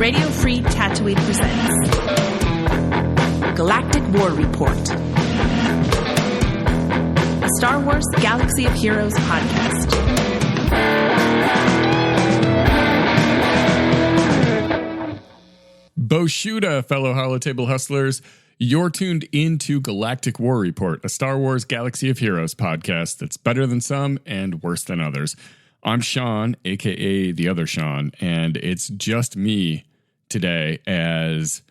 Radio Free Tatooine presents Galactic War Report, a Star Wars Galaxy of Heroes podcast. Boshuda, fellow Holotable hustlers. You're tuned into Galactic War Report, a Star Wars Galaxy of Heroes podcast that's better than some and worse than others. I'm Sean, a.k.a. the other Sean, and it's just me today as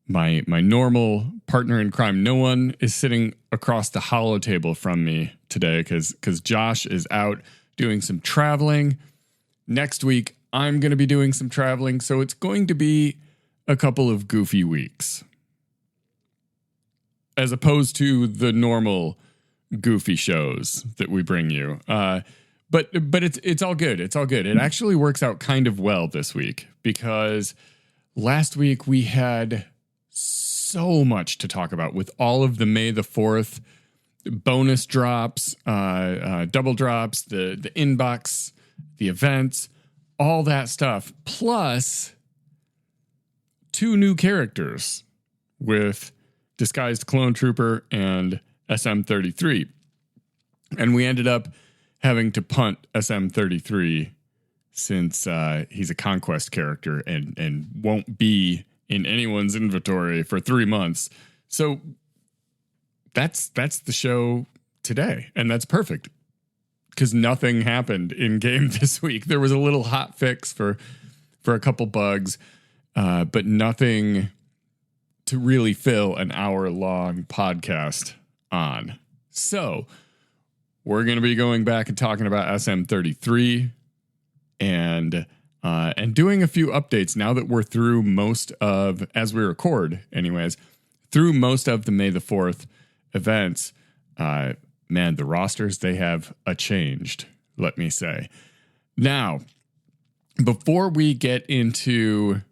my normal partner in crime. No one is sitting across the holotable from me today because Josh is out doing some traveling. Next week, I'm going to be doing some traveling, so it's going to be a couple of goofy weeks as opposed to the normal goofy shows that we bring you. But it's all good. It's all good. It actually works out kind of well this week because last week we had so much to talk about with all of the May the 4th bonus drops, double drops, the inbox, the events, all that stuff, plus 2 new characters with Disguised Clone Trooper and SM-33. And we ended up having to punt SM-33 since he's a conquest character and won't be in anyone's inventory for 3 months. So that's the show today, and that's perfect because nothing happened in game this week. There was a little hot fix for a couple bugs, but nothing to really fill an hour-long podcast on. So we're going to be going back and talking about SM-33 and doing a few updates now that we're through most of, as we record anyways, through most of the May the 4th events. Man, the rosters, they have changed, let me say. Now, before we get into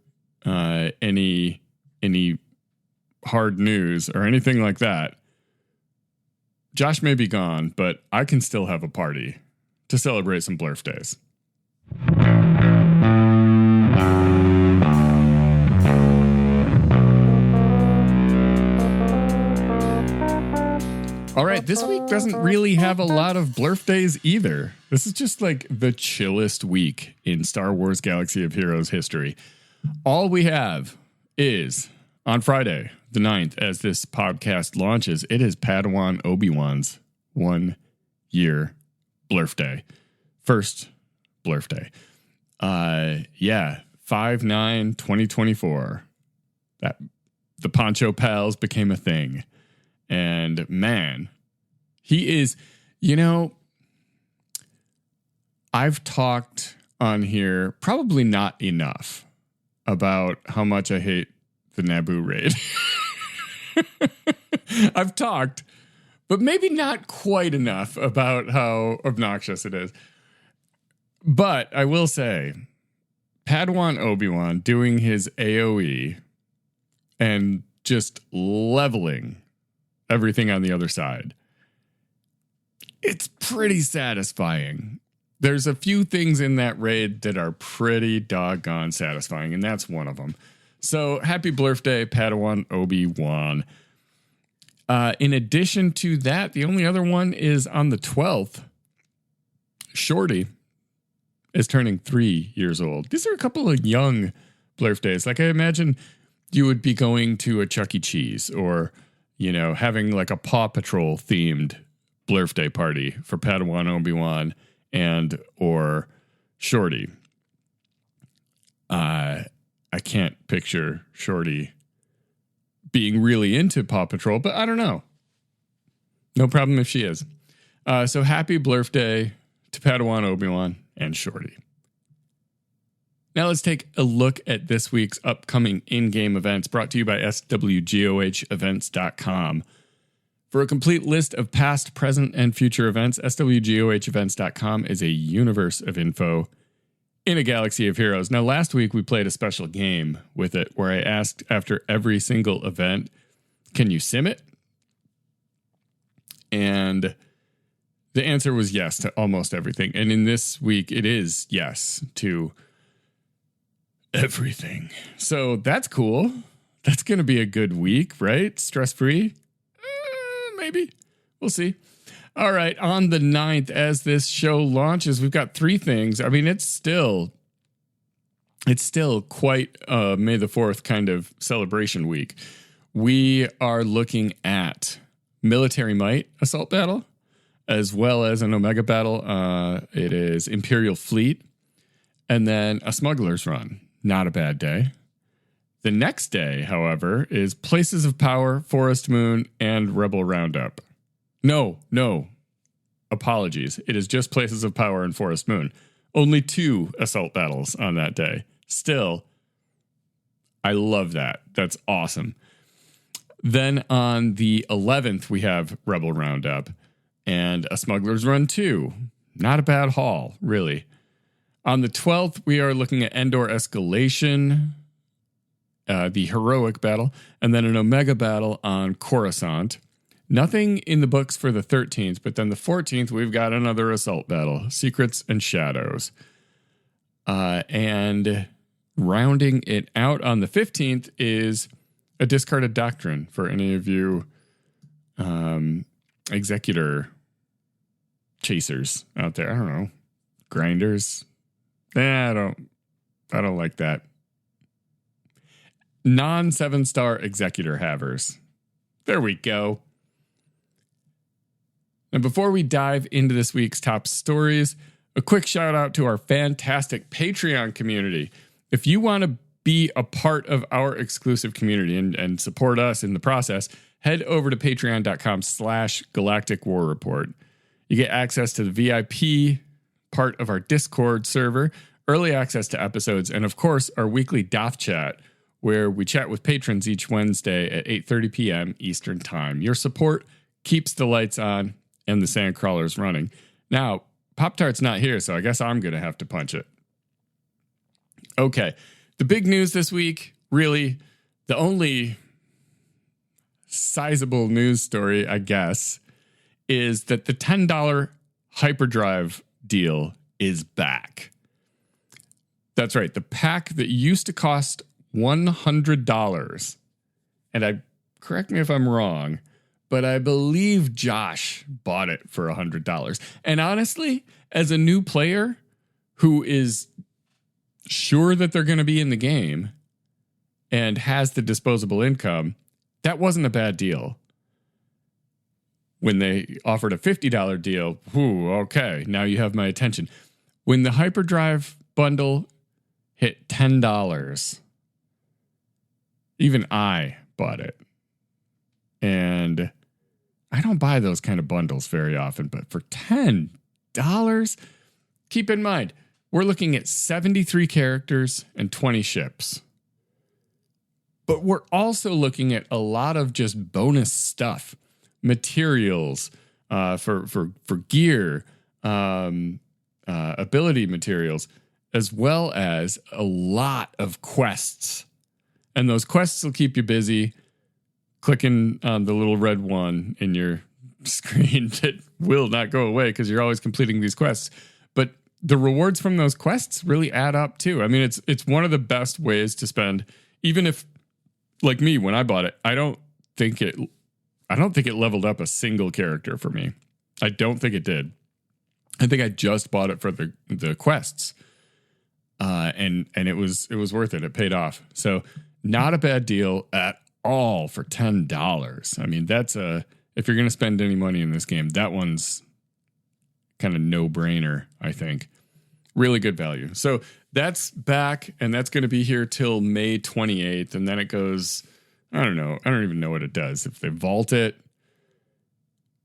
any hard news or anything like that, Josh may be gone, but I can still have a party to celebrate some birthdays. All right, this week doesn't really have a lot of birthdays either. This is just like the chillest week in Star Wars Galaxy of Heroes history. All we have is on Friday, the 9th, as this podcast launches, it is Padawan Obi-Wan's 1-year birthday. First birthday. 5/9/2024. That the Poncho Pals became a thing. And man, he is, I've talked on here probably not enough about how much I hate the Naboo raid. I've talked, but maybe not quite enough about how obnoxious it is. But I will say, Padawan Obi-Wan doing his AoE and just leveling everything on the other side, it's pretty satisfying. There's a few things in that raid that are pretty doggone satisfying, and that's one of them. So happy birthday, Padawan Obi-Wan. In addition to that, the only other one is on the 12th. Shorty is turning 3 years old. These are a couple of young birthdays. Like I imagine you would be going to a Chuck E. Cheese or, having like a Paw Patrol themed birthday party for Padawan Obi-Wan and or Shorty. I can't picture Shorty being really into Paw Patrol, but I don't know. No problem if she is. So happy birthday to Padawan Obi-Wan and Shorty. Now let's take a look at this week's upcoming in-game events brought to you by swgohevents.com. For a complete list of past, present, and future events, swgohevents.com is a universe of info in a galaxy of heroes. Now, last week we played a special game with it where I asked after every single event, can you sim it? And the answer was yes to almost everything. And in this week, it is yes to everything. So that's cool. That's going to be a good week, right? Stress-free? Maybe. We'll see. All right. On the 9th, as this show launches, we've got 3 things. I mean, it's still quite May the 4th kind of celebration week. We are looking at Military Might Assault Battle, as well as an Omega Battle. It is Imperial Fleet, and then a Smuggler's Run. Not a bad day. The next day, however, is Places of Power, Forest Moon, and Rebel Roundup. No. Apologies. It is just Places of Power and Forest Moon. Only 2 assault battles on that day. Still, I love that. That's awesome. Then on the 11th, we have Rebel Roundup and a Smuggler's Run 2. Not a bad haul, really. On the 12th, we are looking at Endor Escalation, the Heroic Battle, and then an Omega Battle on Coruscant. Nothing in the books for the 13th, but then the 14th, we've got another assault battle, Secrets and Shadows. And rounding it out on the 15th is a Discarded Doctrine for any of you Executor chasers out there. I don't know. Grinders. I don't like that. Non-7-star Executor havers. There we go. And before we dive into this week's top stories, a quick shout out to our fantastic Patreon community. If you want to be a part of our exclusive community and support us in the process, head over to patreon.com/Galactic War Report. You get access to the VIP part of our Discord server, early access to episodes, and of course, our weekly DOF chat, where we chat with patrons each Wednesday at 8:30 p.m. Eastern Time. Your support keeps the lights on and the Sandcrawlers running. Now, Pop-Tart's not here, so I guess I'm going to have to punch it. Okay, the big news this week, really, the only sizable news story, I guess, is that the $10 hyperdrive deal is back. That's right, the pack that used to cost $100, and correct me if I'm wrong, but I believe Josh bought it for $100. And honestly, as a new player who is sure that they're going to be in the game and has the disposable income, that wasn't a bad deal. When they offered a $50 deal, okay, now you have my attention. When the hyperdrive bundle hit $10, even I bought it. And I don't buy those kind of bundles very often, but for $10, keep in mind, we're looking at 73 characters and 20 ships. But we're also looking at a lot of just bonus stuff, materials for gear, ability materials, as well as a lot of quests. And those quests will keep you busy. Clicking on the little red one in your screen that will not go away because you're always completing these quests. But the rewards from those quests really add up too. I mean, it's one of the best ways to spend, even if, like me, when I bought it, I don't think it leveled up a single character for me. I don't think it did. I think I just bought it for the quests. And it was worth it. It paid off. So not a bad deal at all for $10. I mean, if you're going to spend any money in this game, that one's kind of no-brainer, I think. Really good value. So that's back, and that's going to be here till May 28th, and then it goes, I don't know. I don't even know what it does. If they vault it,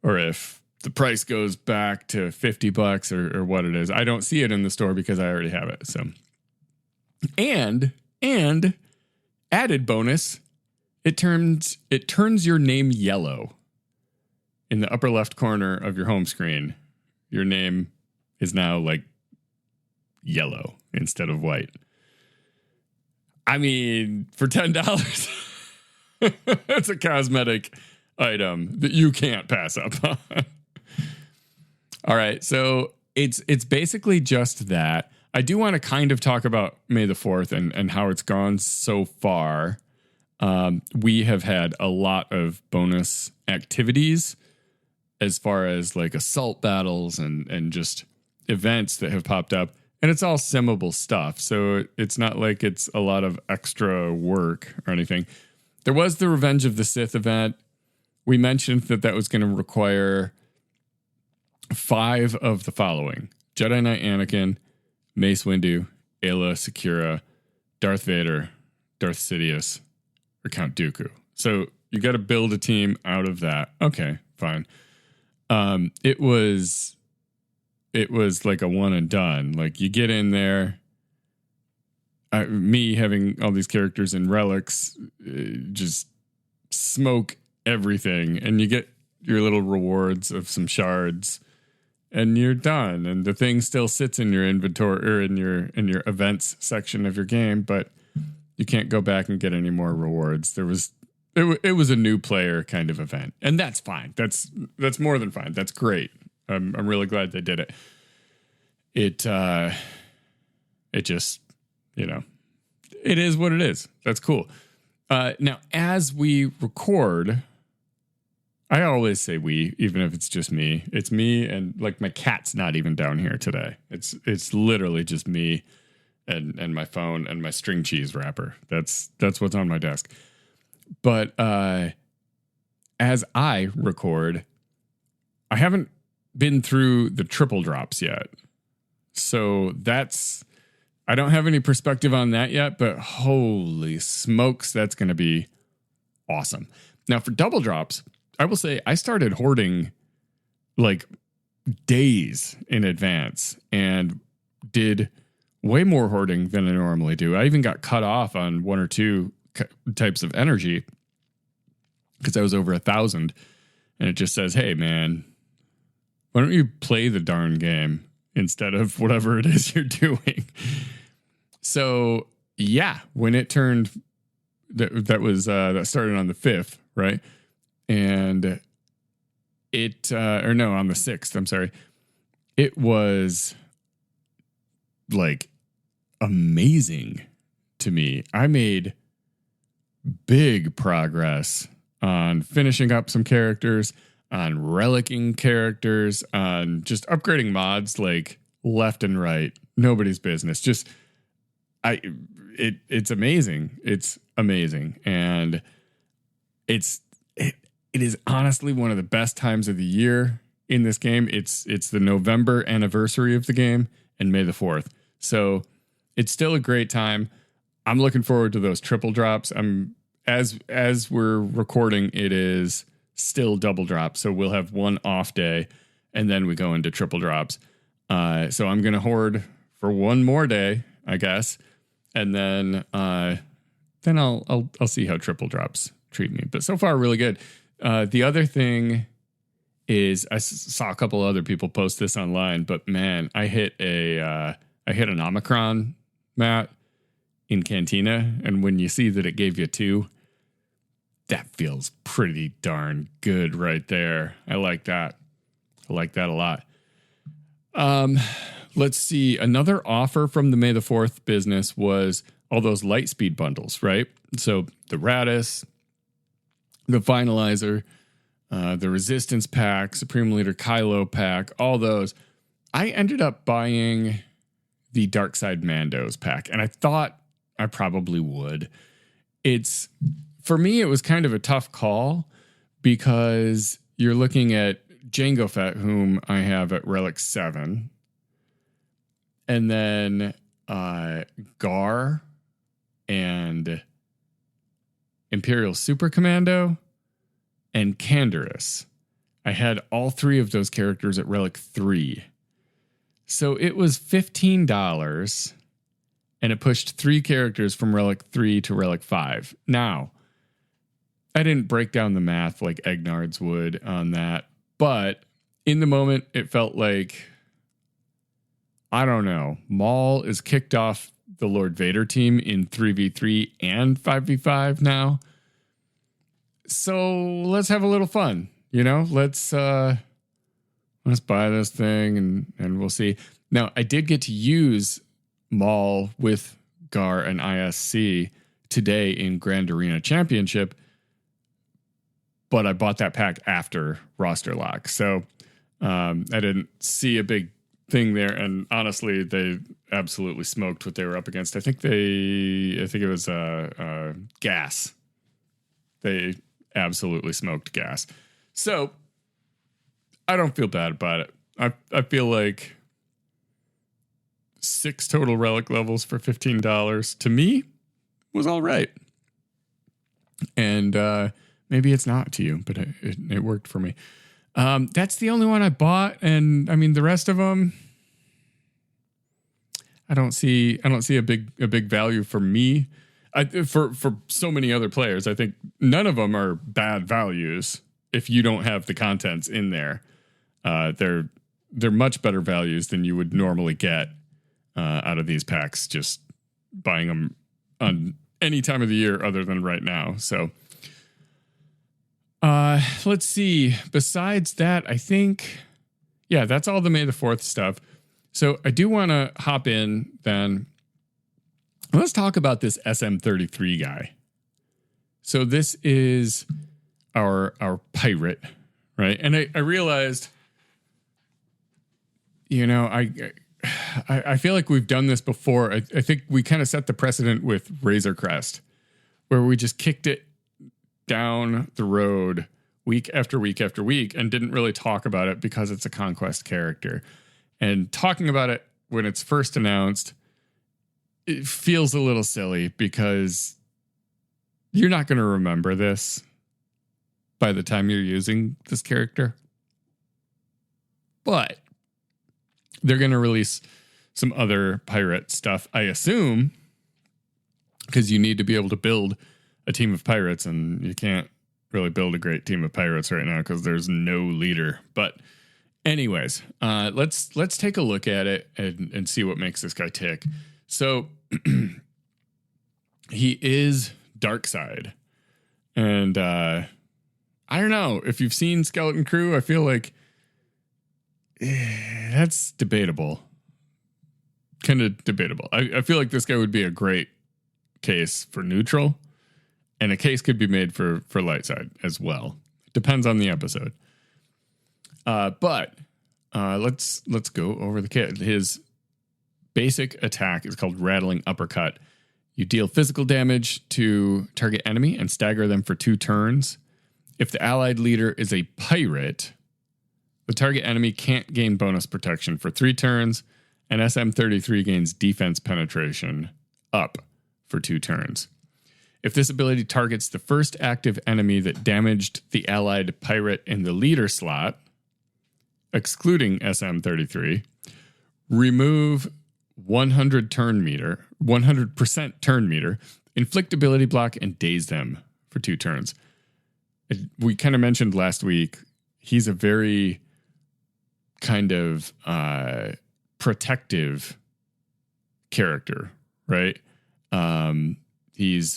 or if the price goes back to $50 or what it is. I don't see it in the store because I already have it. So, and added bonus, it turns your name yellow in the upper left corner of your home screen. Your name is now like yellow instead of white. I mean, for $10, that's a cosmetic item that you can't pass up on. All right, so it's basically just that. I do want to kind of talk about May the 4th and how it's gone so far. We have had a lot of bonus activities as far as like assault battles and just events that have popped up. And it's all simmable stuff. So it's not like it's a lot of extra work or anything. There was the Revenge of the Sith event. We mentioned that was going to require 5 of the following: Jedi Knight Anakin, Mace Windu, Ayla Secura, Darth Vader, Darth Sidious, or Count Dooku. So you got to build a team out of that. Okay, fine. It was like a one and done. Like you get in there. Me having all these characters in relics, just smoke everything, and you get your little rewards of some shards, and you're done. And the thing still sits in your inventory or in your events section of your game, but you can't go back and get any more rewards. It was a new player kind of event, and that's fine. That's more than fine. That's great. I'm really glad they did it. It just, it is what it is. That's cool. Now, as we record, I always say we, even if it's just me. It's me, and like my cat's not even down here today. It's literally just me and my phone and my string cheese wrapper. That's what's on my desk. But as I record, I haven't been through the triple drops yet. So I don't have any perspective on that yet, but holy smokes, that's going to be awesome. Now for double drops, I will say I started hoarding like days in advance and did way more hoarding than I normally do. I even got cut off on 1 or 2 types of energy because I was over 1,000, and it just says, hey man, why don't you play the darn game instead of whatever it is you're doing? So yeah, when it turned, that started on the 5th, right? And on the 6th, I'm sorry. It was like amazing to me. I made big progress on finishing up some characters, on relicking characters, on just upgrading mods like left and right. Nobody's business. Just it's amazing. It's amazing. And it is honestly one of the best times of the year in this game. It's the November anniversary of the game and May the 4th. So it's still a great time. I'm looking forward to those triple drops. As we're recording, it is still double drop. So we'll have one off day and then we go into triple drops. So I'm going to hoard for one more day, I guess. And then I'll see how triple drops treat me. But so far, really good. The other thing is I saw a couple other people post this online, but man, I hit an Omicron mat in Cantina, and when you see that it gave you 2, that feels pretty darn good right there. I like that. I like that a lot. Let's see. Another offer from the May the 4th business was all those Lightspeed bundles, right? So the Radis, the Finalizer, the Resistance pack, Supreme Leader Kylo pack, all those. I ended up buying the Dark Side Mandos pack, and I thought I probably would. For me, it was kind of a tough call because you're looking at Jango Fett, whom I have at Relic 7, and then Gar and Imperial Super Commando and Canderous. I had all 3 of those characters at Relic 3. So it was $15, and it pushed 3 characters from Relic 3 to Relic 5. Now, I didn't break down the math like Egnards would on that, but in the moment, it felt like, I don't know, Maul is kicked off the Lord Vader team in 3v3 and 5v5 now. So let's have a little fun, let's buy this thing and we'll see. Now, I did get to use Maul with Gar and ISC today in Grand Arena Championship, but I bought that pack after roster lock. So I didn't see a big thing there. And honestly, they absolutely smoked what they were up against. I think it was Gas. They absolutely smoked Gas. So I don't feel bad about it. I feel like 6 total relic levels for $15 to me was all right. And maybe it's not to you, but it worked for me. That's the only one I bought, and I mean the rest of them, I don't see a big value for me. For so many other players, I think none of them are bad values if you don't have the contents in there. They're much better values than you would normally get out of these packs, just buying them on any time of the year other than right now. So let's see. Besides that, I think, yeah, that's all the May the 4th stuff. So I do want to hop in then. Let's talk about this SM33 guy. So this is our pirate, right? And I realized, I feel like we've done this before. I think we kind of set the precedent with Razor Crest, where we just kicked it down the road week after week after week and didn't really talk about it because it's a Conquest character. And talking about it when it's first announced, it feels a little silly because you're not going to remember this by the time you're using this character. But they're going to release some other pirate stuff, I assume, because you need to be able to build a team of pirates, and you can't really build a great team of pirates right now because there's no leader. But anyways, let's take a look at it and see what makes this guy tick. So he is dark side, and I don't know if you've seen Skeleton Crew. I feel like that's debatable. Kind of debatable. I feel like this guy would be a great case for neutral, and a case could be made for light side as well. Depends on the episode. But let's go over the kit. His basic attack is called Rattling Uppercut. You deal physical damage to target enemy and stagger them for 2 turns. If the allied leader is a pirate, the target enemy can't gain bonus protection for 3 turns, and SM33 gains defense penetration up for 2 turns. If this ability targets the first active enemy that damaged the allied pirate in the leader slot, excluding SM33, remove 100% turn meter, inflict ability block, and daze them for 2 turns. We kind of mentioned last week, he's a very kind of protective character, right? He's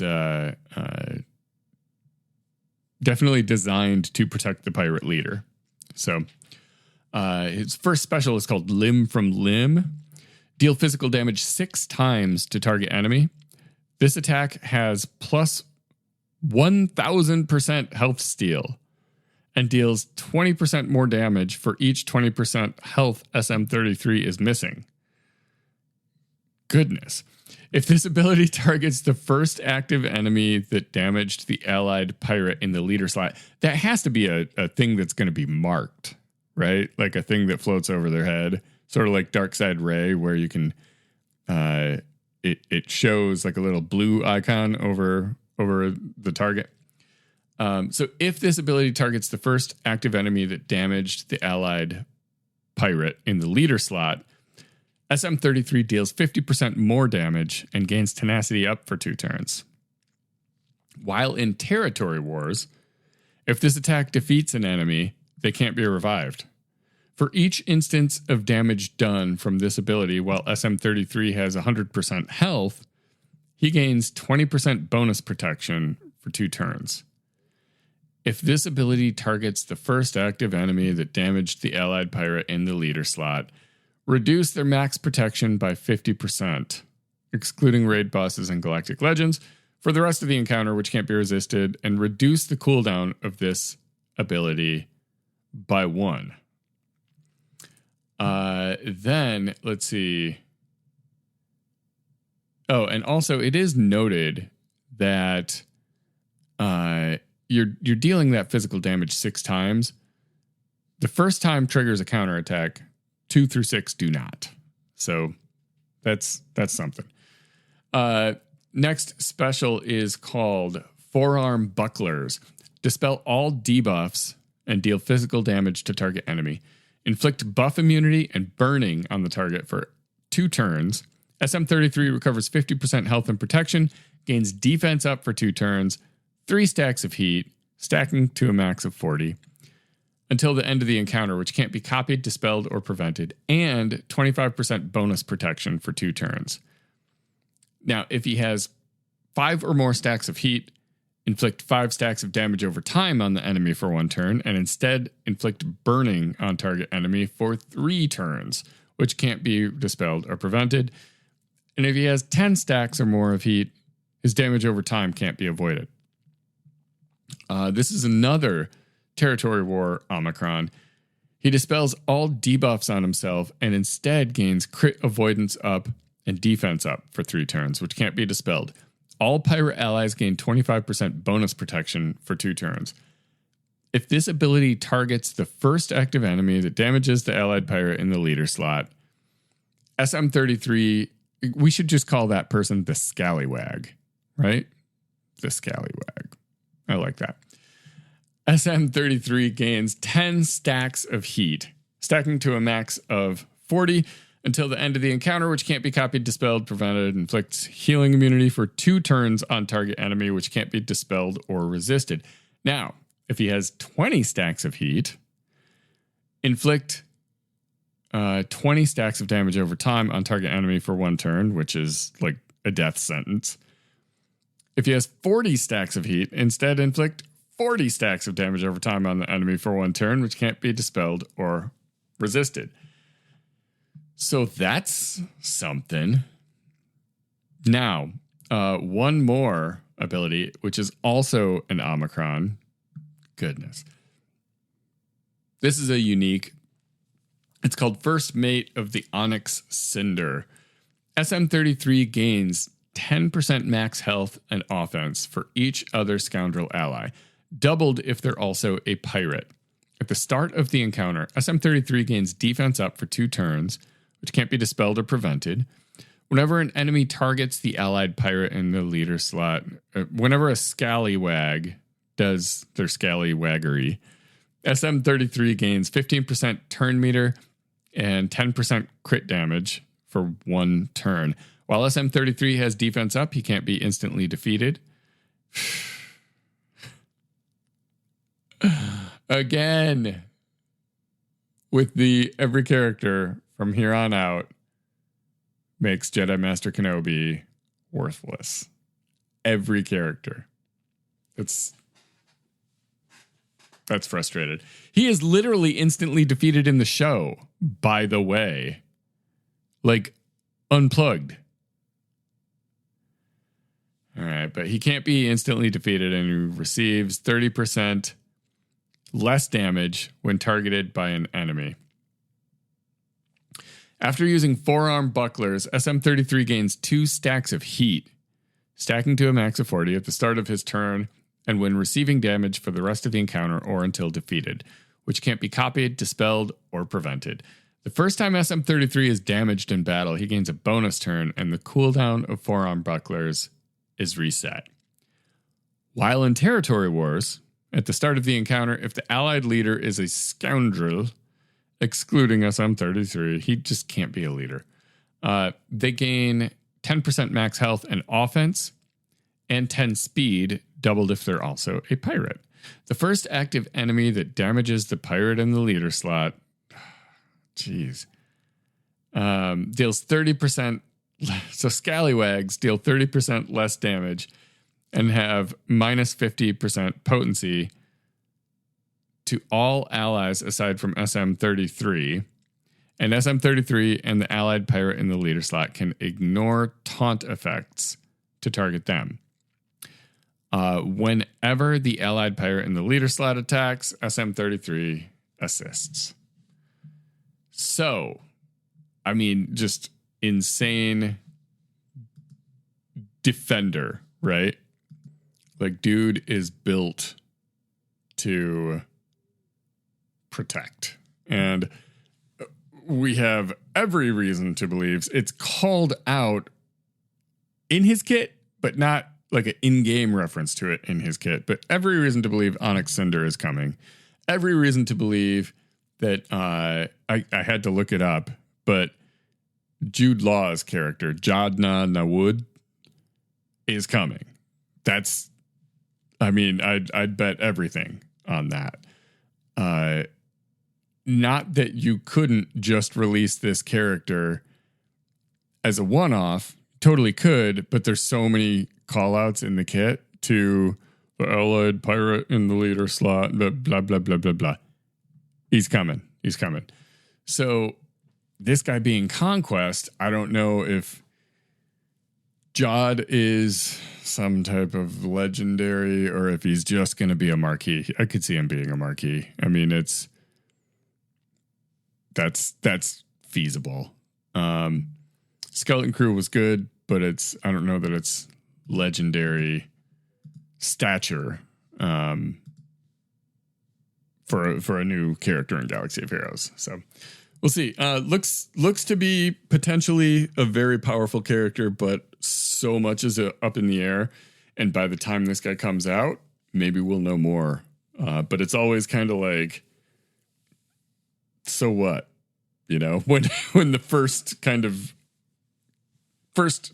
definitely designed to protect the pirate leader. So his first special is called Limb from Limb. Deal physical damage 6 times to target enemy. This attack has plus 1,000% health steal and deals 20% more damage for each 20% health SM33 is missing. Goodness. If this ability targets the first active enemy that damaged the allied pirate in the leader slot, that has to be a thing that's going to be marked, right? Like a thing that floats over their head, sort of like Darkside Ray, where you can, it shows like a little blue icon over the target. So if this ability targets the first active enemy that damaged the allied pirate in the leader slot, SM33 deals 50% more damage and gains tenacity up for 2 turns. While in territory wars, if this attack defeats an enemy, they can't be revived. For each instance of damage done from this ability, while SM33 has 100% health, he gains 20% bonus protection for 2 turns. If this ability targets the first active enemy that damaged the allied pirate in the leader slot, reduce their max protection by 50%, excluding raid bosses and Galactic Legends, for the rest of the encounter, which can't be resisted, and reduce the cooldown of this ability by 1. Then, let's see. Oh, and also it is noted that you're dealing that physical damage 6 times. The first time triggers a counterattack. 2 through 6 do not. So that's something. Next special is called Forearm Bucklers. Dispel all debuffs and deal physical damage to target enemy. Inflict buff immunity and burning on the target for 2 turns. SM33 recovers 50% health and protection, gains defense up for 2 turns, 3 stacks of heat, stacking to a max of 40, until the end of the encounter, which can't be copied, dispelled, or prevented, and 25% bonus protection for 2 turns. Now, if he has 5 or more stacks of heat, inflict 5 stacks of damage over time on the enemy for 1 turn, and instead inflict burning on target enemy for 3 turns, which can't be dispelled or prevented. And if he has 10 stacks or more of heat, his damage over time can't be avoided. This is another Territory War Omicron. He dispels all debuffs on himself and instead gains crit avoidance up and defense up for 3 turns, which can't be dispelled. All pirate allies gain 25% bonus protection for 2 turns. If this ability targets the first active enemy that damages the allied pirate in the leader slot, SM33, we should just call that person the Scallywag, right? The Scallywag. I like that. SM33 gains 10 stacks of heat, stacking to a max of 40 until the end of the encounter, which can't be copied, dispelled, prevented, inflicts healing immunity for 2 turns on target enemy, which can't be dispelled or resisted. Now, if he has 20 stacks of heat, inflict 20 stacks of damage over time on target enemy for 1 turn, which is like a death sentence. If he has 40 stacks of heat, instead inflict 40 stacks of damage over time on the enemy for 1 turn, which can't be dispelled or resisted. So that's something. Now, one more ability, which is also an Omicron. Goodness. This is a unique. It's called First Mate of the Onyx Cinder. SM33 gains 10% max health and offense for each other scoundrel ally, doubled if they're also a pirate. At the start of the encounter, SM33 gains defense up for 2 turns, which can't be dispelled or prevented. Whenever an enemy targets the allied pirate in the leader slot, whenever a scallywag does their scallywaggery, SM33 gains 15% turn meter and 10% crit damage for 1 turn. While SM33 has defense up, he can't be instantly defeated. Again, with the every character from here on out makes Jedi Master Kenobi worthless. Every character. That's frustrated. He is literally instantly defeated in the show, by the way. Like, unplugged. All right, but he can't be instantly defeated, and he receives 30% less damage when targeted by an enemy. After using Forearm Bucklers, SM33 gains 2 stacks of heat, stacking to a max of 40 at the start of his turn and when receiving damage for the rest of the encounter or until defeated, which can't be copied, dispelled, or prevented. The first time SM33 is damaged in battle, he gains a bonus turn, and the cooldown of Forearm Bucklers is reset. While in Territory Wars, at the start of the encounter, if the allied leader is a scoundrel, excluding SM33, he just can't be a leader. They gain 10% max health and offense, and 10 speed, doubled if they're also a pirate. The first active enemy that damages the pirate in the leader slot, deals 30%. So scallywags deal 30% less damage and have minus 50% potency to all allies aside from SM33. An SM-33 and the allied pirate in the leader slot can ignore taunt effects to target them. Whenever the allied pirate in the leader slot attacks, SM-33 assists. So, I mean, just insane defender, right? Like, dude is built to protect. And we have every reason to believe it's called out in his kit, but not like an in-game reference to it in his kit. But every reason to believe Onyx Cinder is coming. Every reason to believe that I had to look it up, but Jude Law's character, Jadna Nawud, is coming. That's, I mean, I'd bet everything on that. Not that you couldn't just release this character as a one-off. Totally could, but there's so many call-outs in the kit to the allied pirate in the leader slot, blah, blah, blah, blah, blah, blah. He's coming. He's coming. So this guy being Conquest, I don't know if Jod is some type of legendary or if he's just going to be a marquee. I could see him being a marquee. I mean, that's feasible. Skeleton Crew was good, but I don't know that it's legendary stature for a new character in Galaxy of Heroes. So we'll see. Looks to be potentially a very powerful character, but so much is up in the air. And by the time this guy comes out, maybe we'll know more. But it's always kind of like, so what? You know, when the first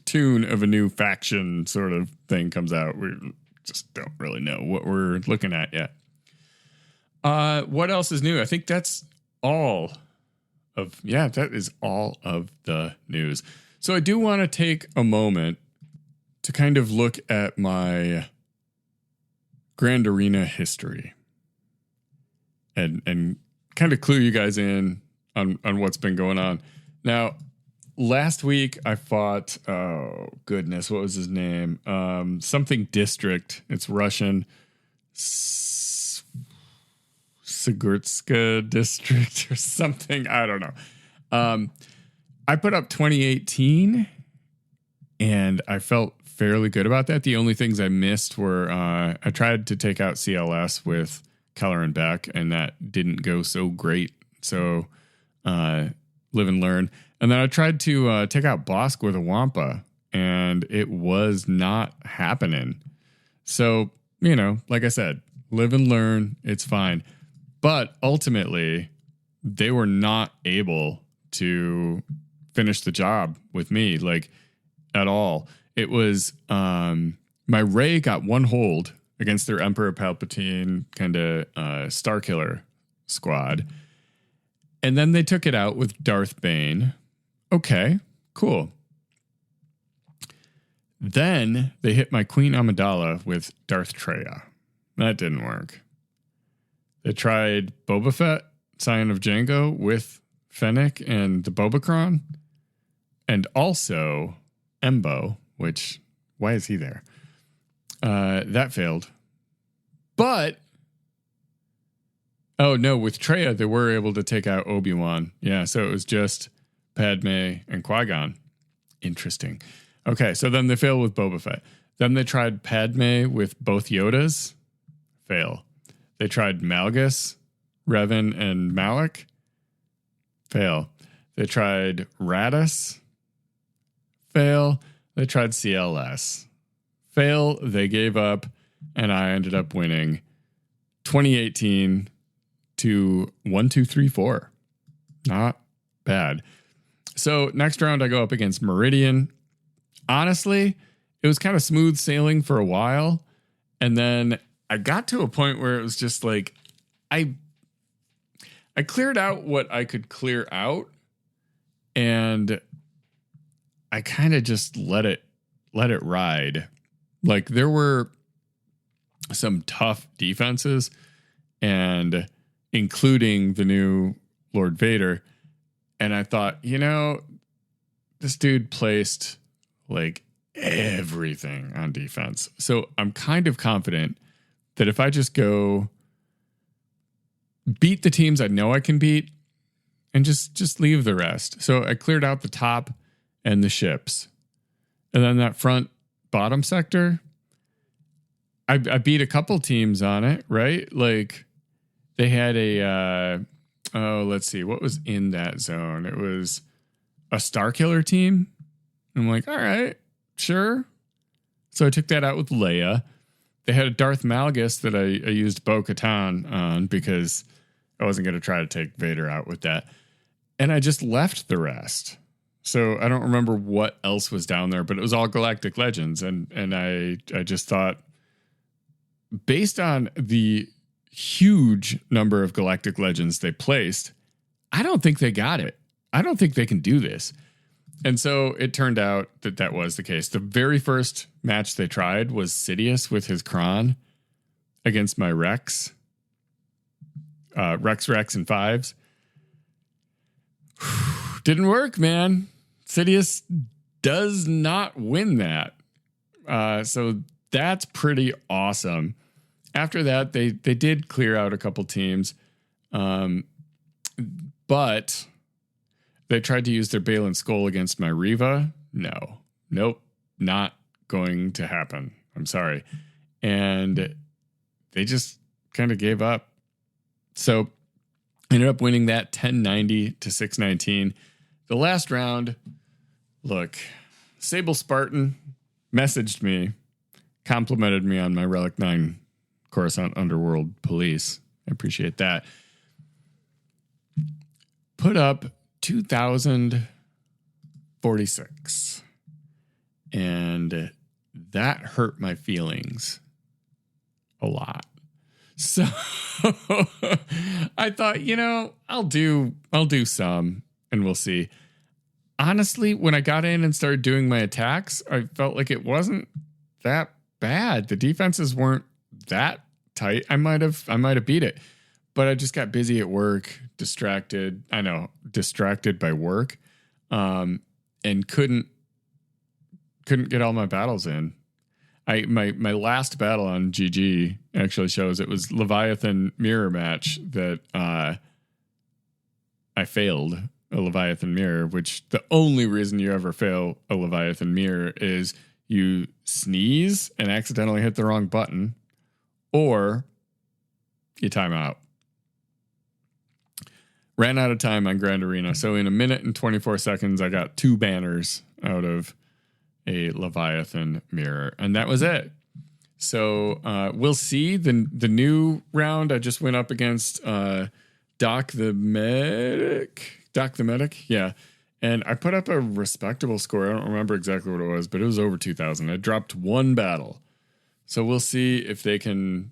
tune of a new faction sort of thing comes out, we just don't really know what we're looking at yet. What else is new? I think that's all of, that is all of the news. So I do want to take a moment to kind of look at my Grand Arena history and kind of clue you guys in on what's been going on. Now, last week I fought, oh goodness, what was his name? Something District. It's Russian. Sigurtska District or something. I don't know. I put up 2018 and I felt fairly good about that. The only things I missed were I tried to take out CLS with Keller and Beck, and that didn't go so great. So live and learn. And then I tried to take out Bosk with a Wampa, and it was not happening. So, you know, like I said, live and learn. It's fine. But ultimately, they were not able to finish the job with me, like, at all. It was, my Ray got one hold against their Emperor Palpatine kind of Starkiller squad. And then they took it out with Darth Bane. Okay, cool. Then they hit my Queen Amidala with Darth Traya. That didn't work. They tried Boba Fett, Scion of Django, with Fennec and the Bobacron. And also Embo, which, why is he there? That failed. But, oh no, with Traya, they were able to take out Obi-Wan. Yeah, so it was just Padme and Qui-Gon. Interesting. Okay, so then they failed with Boba Fett. Then they tried Padme with both Yodas. Fail. They tried Malgus, Revan, and Malak. Fail. They tried Radis. Fail. They tried CLS. Fail. They gave up, and I ended up winning 2018 to 1-2-3-4. Not bad. So next round I go up against Meridian. Honestly, it was kind of smooth sailing for a while, and then I got to a point where it was just like I cleared out what I could clear out, and I kind of just let it ride. Like, there were some tough defenses, and including the new Lord Vader, And I thought, this dude placed like everything on defense. So I'm kind of confident that if I just go beat the teams I know I can beat and just leave the rest. So I cleared out the top and the ships. And then that front bottom sector, I beat a couple teams on it, right? Like they had let's see, what was in that zone? It was a Star Killer team. I'm like, all right, sure. So I took that out with Leia. They had a Darth Malgus that I used Bo-Katan on because I wasn't going to try to take Vader out with that. And I just left the rest. So I don't remember what else was down there, but it was all Galactic Legends. And I just thought, based on the huge number of Galactic Legends they placed, I don't think they got it. I don't think they can do this. And so it turned out that was the case. The very first match they tried was Sidious with his Kron against my Rex. Rex, and 5s. Didn't work, man. Sidious does not win that. So that's pretty awesome. After that, they did clear out a couple teams. But they tried to use their Balin Skull against my Reva. Nope, not going to happen. I'm sorry. And they just kind of gave up. So I ended up winning that 1090 to 619. The last round, look, Sable Spartan messaged me, complimented me on my Relic 9 Coruscant Underworld Police. I appreciate that. Put up 2,046. And that hurt my feelings a lot. So I thought, I'll do some and we'll see. Honestly, when I got in and started doing my attacks, I felt like it wasn't that bad. The defenses weren't that tight. I might have beat it, but I just got busy at work, distracted by work, and couldn't get all my battles in. My last battle on GG actually shows it was Leviathan mirror match that I failed a Leviathan mirror, which the only reason you ever fail a Leviathan mirror is you sneeze and accidentally hit the wrong button, or you time out. Ran out of time on Grand Arena. So in a minute and 24 seconds, I got 2 banners out of a Leviathan mirror, and that was it. So we'll see the new round. I just went up against Doc the Medic, yeah, and I put up a respectable score. I don't remember exactly what it was, but it was over 2,000. I dropped 1 battle, so we'll see if they can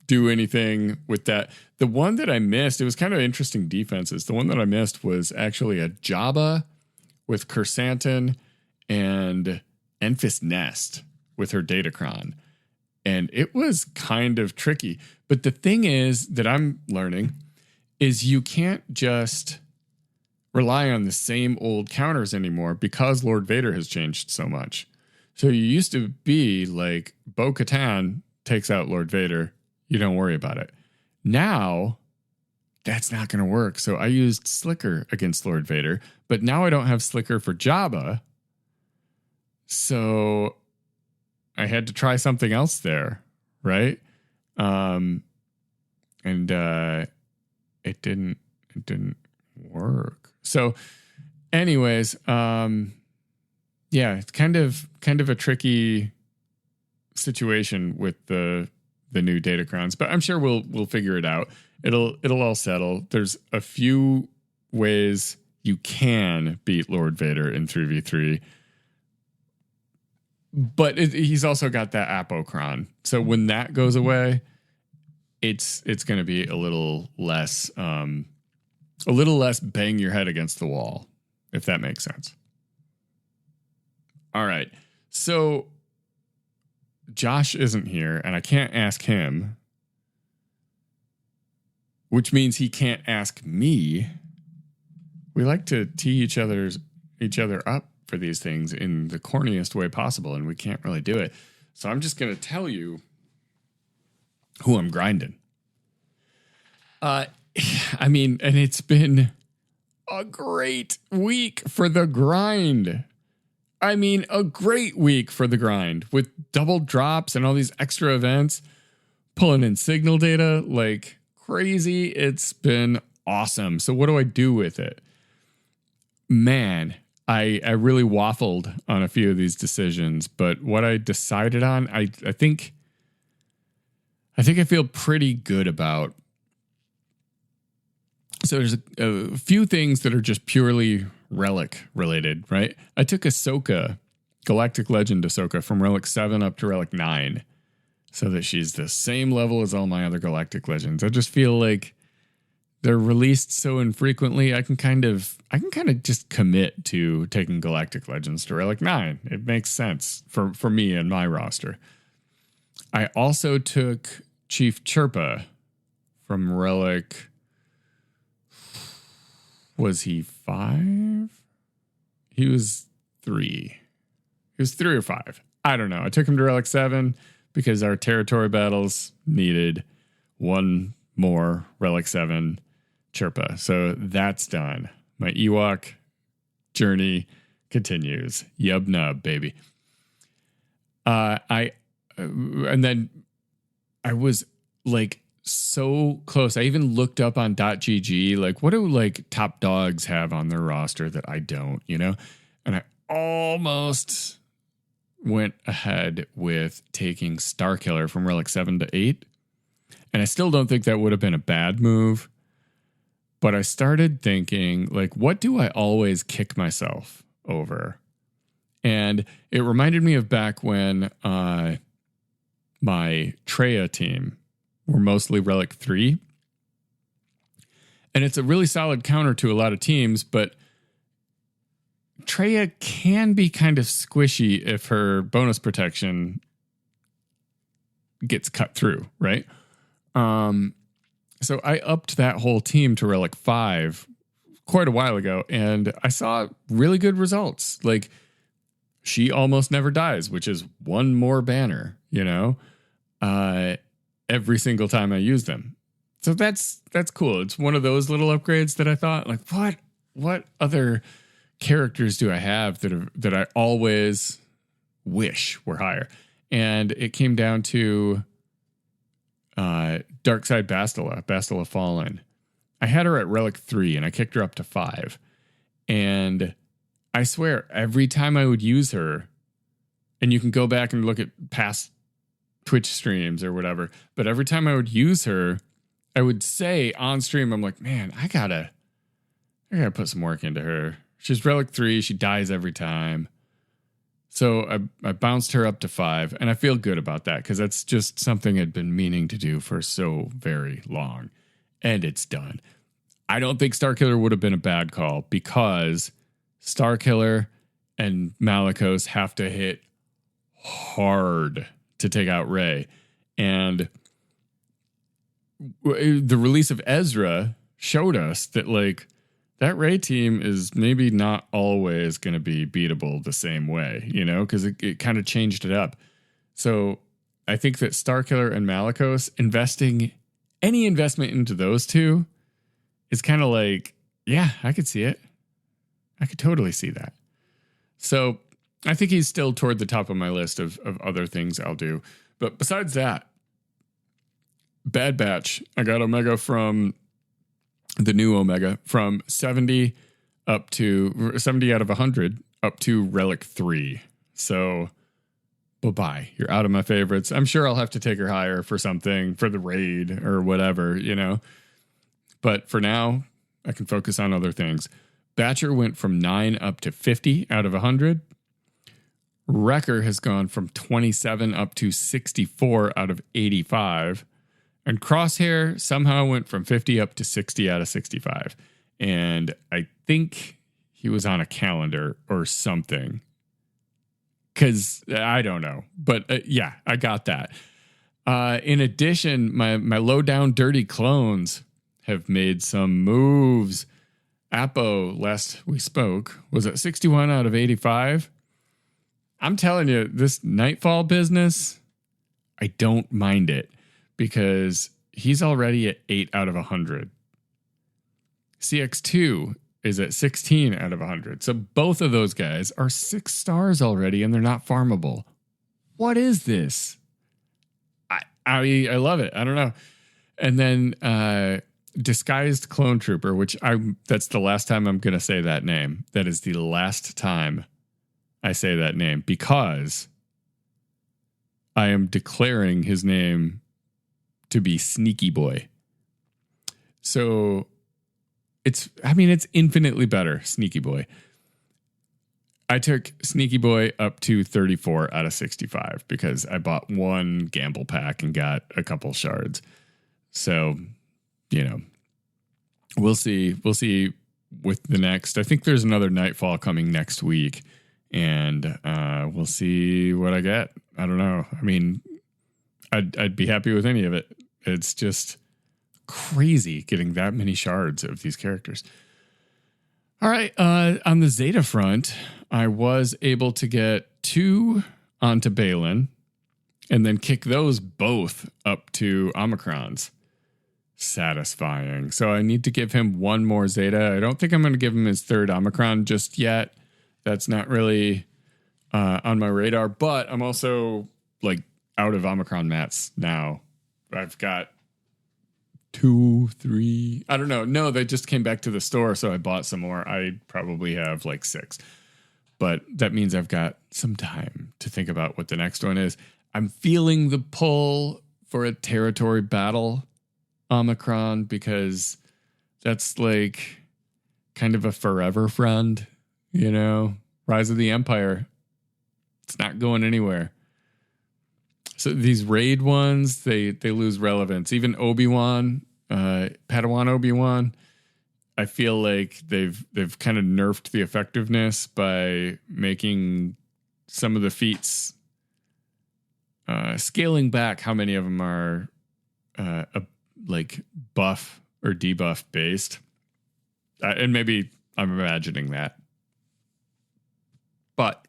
do anything with that. The one that I missed, it was kind of interesting defenses. The one that I missed was actually a Jabba with Kersantin and Enfys Nest with her Datacron. And it was kind of tricky. But the thing is that I'm learning is you can't just rely on the same old counters anymore because Lord Vader has changed so much. So you used to be like Bo-Katan takes out Lord Vader. You don't worry about it. Now, that's not going to work. So I used Slicker against Lord Vader. But now I don't have Slicker for Jabba. So I had to try something else there, right? And it didn't work. So anyways, yeah, it's kind of a tricky situation with the new Datacrons, but I'm sure we'll figure it out. It'll all settle. There's a few ways you can beat Lord Vader in 3v3. But he's also got that Apocron. So when that goes away, it's going to be a little less bang your head against the wall, if that makes sense. All right. So Josh isn't here, and I can't ask him, which means he can't ask me. we like to tee each other up for these things in the corniest way possible, and we can't really do it. So I'm just going to tell you who I'm grinding. And it's been a great week for the grind. A great week for the grind with double drops and all these extra events, pulling in signal data like crazy. It's been awesome. So what do I do with it? Man, I really waffled on a few of these decisions, but what I decided on, I think I feel pretty good about. So there's a few things that are just purely relic related, right? I took Ahsoka, Galactic Legend Ahsoka, from Relic 7 up to Relic 9, so that she's the same level as all my other Galactic Legends. I just feel like they're released so infrequently, I can kind of just commit to taking Galactic Legends to Relic 9. It makes sense for me and my roster. I also took Chief Chirpa from Relic... Was he 5? He was 3. He was 3 or 5. I don't know. I took him to Relic 7 because our territory battles needed one more Relic 7 Chirpa. So that's done. My Ewok journey continues. Yub nub, baby. And then I was like so close. I even looked up on .gg, like, what do like top dogs have on their roster that I don't, And I almost went ahead with taking Starkiller from Relic 7 to 8. And I still don't think that would have been a bad move. But I started thinking, like, what do I always kick myself over? And it reminded me of back when my Treya team were mostly Relic 3. And it's a really solid counter to a lot of teams, but Treya can be kind of squishy if her bonus protection gets cut through, right? So I upped that whole team to Relic 5 quite a while ago, and I saw really good results. Like, she almost never dies, which is one more banner, every single time I use them. So that's cool. It's one of those little upgrades that I thought, like, what other characters do I have that I always wish were higher? And it came down to Darkside Bastila Fallen. I had her at Relic 3 and I kicked her up to 5. And I swear, every time I would use her, and you can go back and look at past Twitch streams or whatever, but every time I would use her, I would say on stream, I'm like, man, I gotta put some work into her. She's Relic 3, she dies every time. So I bounced her up to 5, and I feel good about that because that's just something I'd been meaning to do for so very long, and it's done. I don't think Starkiller would have been a bad call because Starkiller and Malicos have to hit hard to take out Rey. And the release of Ezra showed us that, like, that Rey team is maybe not always going to be beatable the same way, because it kind of changed it up. So I think that Starkiller and Malicos, any investment into those two is kind of like, yeah, I could see it. I could totally see that. So I think he's still toward the top of my list of other things I'll do. But besides that, Bad Batch, I got Omega from the new Omega from 70 up to 70 out of 100 up to Relic 3. So bye-bye. You're out of my favorites. I'm sure I'll have to take her higher for something, for the raid or whatever, But for now, I can focus on other things. Batcher went from 9 up to 50 out of 100. Wrecker has gone from 27 up to 64 out of 85. And Crosshair somehow went from 50 up to 60 out of 65. And I think he was on a calendar or something. Because I don't know. But yeah, I got that. In addition, my low down dirty clones have made some moves. Apo, last we spoke, was at 61 out of 85. I'm telling you, this Nightfall business, I don't mind it because he's already at 8 out of 100. CX2 is at 16 out of 100. So both of those guys are 6 stars already, and they're not farmable. What is this? I love it. I don't know. And then Disguised Clone Trooper, which that's the last time I'm going to say that name. That is the last time I say that name because I am declaring his name to be Sneaky Boy. So it's infinitely better, Sneaky Boy. I took Sneaky Boy up to 34 out of 65 because I bought one gamble pack and got a couple shards. So, we'll see. We'll see with the next. I think there's another Nightfall coming next week, and we'll see what I get. I don't know. I mean, I'd be happy with any of it. It's just crazy getting that many shards of these characters. All right. On the Zeta front, I was able to get 2 onto Balin and then kick those both up to Omicrons. Satisfying. So I need to give him 1 more Zeta. I don't think I'm going to give him his 3rd Omicron just yet. That's not really on my radar, but I'm also out of Omicron mats now. I've got 2, 3. I don't know. No, they just came back to the store, so I bought some more. I probably have 6. But that means I've got some time to think about what the next one is. I'm feeling the pull for a territory battle Omicron because that's kind of a forever friend, Rise of the Empire. It's not going anywhere. So these raid ones, they lose relevance. Even Obi-Wan, Padawan Obi-Wan, I feel like they've kind of nerfed the effectiveness by making some of the feats scaling back how many of them are buff or debuff based. And maybe I'm imagining that. But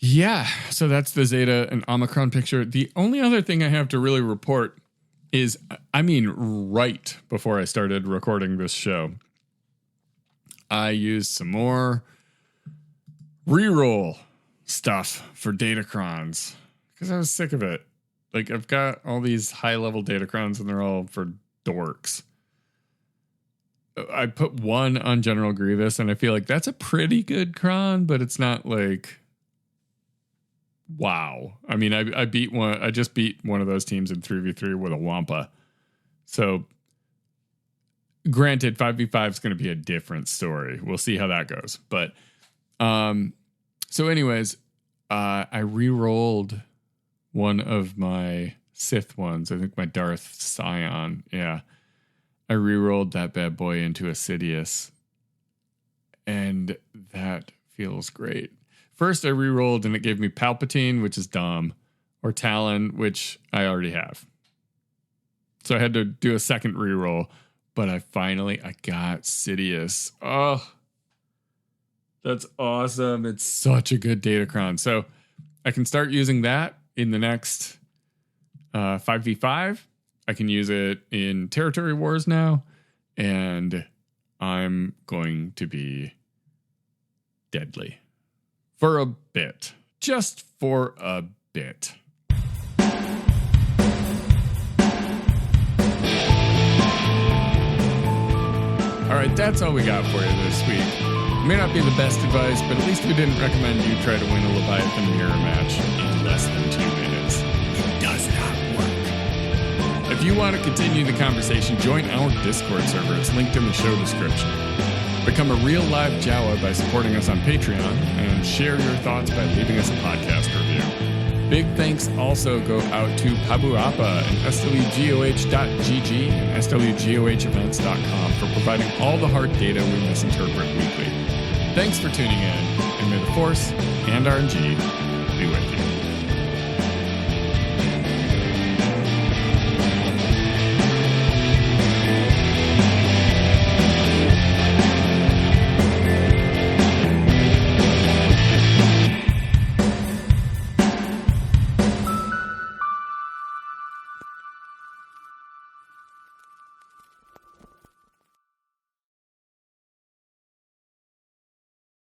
yeah, so that's the Zeta and Omicron picture. The only other thing I have to really report is, right before I started recording this show, I used some more reroll stuff for Datacrons because I was sick of it. I've got all these high-level Datacrons and they're all for dorks. I put 1 on General Grievous and I feel like that's a pretty good cron, but it's not wow. I mean, I just beat one of those teams in 3v3 with a Wampa. So granted, 5v5 is going to be a different story. We'll see how that goes. But so anyways, I re-rolled one of my Sith ones. I think my Darth Scion. Yeah. I re-rolled that bad boy into a Sidious. And that feels great. First, I re-rolled and it gave me Palpatine, which is dumb, or Talon, which I already have. So I had to do a second re-roll, but I got Sidious. Oh, that's awesome. It's such a good Datacron. So I can start using that in the next 5v5. I can use it in Territory Wars now, and I'm going to be deadly. For a bit. Just for a bit. Alright, that's all we got for you this week. It may not be the best advice, but at least we didn't recommend you try to win a Leviathan mirror match in less than 2 minutes. It does not work. If you want to continue the conversation, join our Discord server. It's linked in the show description. Become a real live Jawa by supporting us on Patreon and share your thoughts by leaving us a podcast review. Big thanks also go out to Pabuapa and SWGOH.GG and SWGOHevents.com for providing all the hard data we misinterpret weekly. Thanks for tuning in, and may the Force and RNG be with you.